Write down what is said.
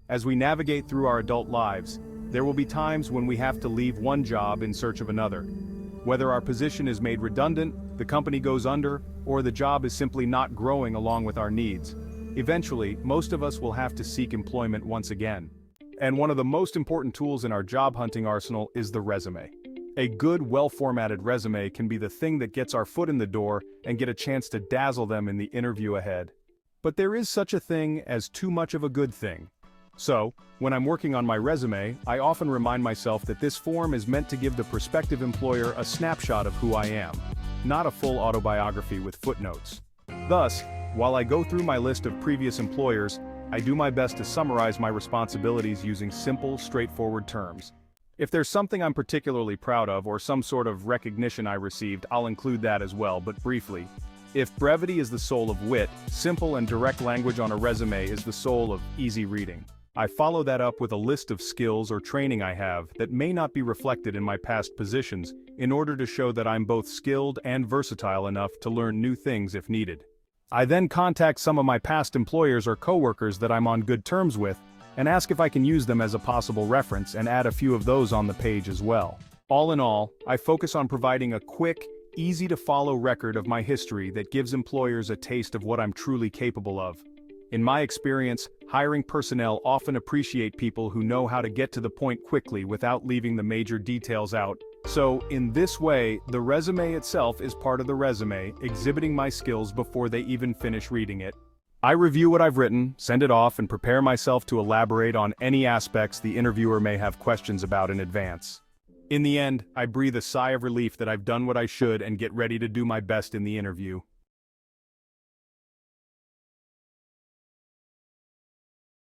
As we navigate through our adult lives, there will be times when we have to leave one job in search of another. Whether our position is made redundant, the company goes under, or the job is simply not growing along with our needs. Eventually, most of us will have to seek employment once again. And one of the most important tools in our job hunting arsenal is the resume. A good, well-formatted resume can be the thing that gets our foot in the door and get a chance to dazzle them in the interview ahead. But there is such a thing as too much of a good thing. So, when I'm working on my resume, I often remind myself that this form is meant to give the prospective employer a snapshot of who I am, not a full autobiography with footnotes. Thus, while I go through my list of previous employers, I do my best to summarize my responsibilities using simple, straightforward terms. If there's something I'm particularly proud of or some sort of recognition I received, I'll include that as well, but briefly. If brevity is the soul of wit, simple and direct language on a resume is the soul of easy reading. I follow that up with a list of skills or training I have that may not be reflected in my past positions, in order to show that I'm both skilled and versatile enough to learn new things if needed. I then contact some of my past employers or coworkers that I'm on good terms with, and ask if I can use them as a possible reference and add a few of those on the page as well. All in all, I focus on providing a quick, easy-to-follow record of my history that gives employers a taste of what I'm truly capable of. In my experience, hiring personnel often appreciate people who know how to get to the point quickly without leaving the major details out. So, in this way, the resume itself is part of the resume, exhibiting my skills before they even finish reading it. I review what I've written, send it off, and prepare myself to elaborate on any aspects the interviewer may have questions about in advance. In the end, I breathe a sigh of relief that I've done what I should and get ready to do my best in the interview.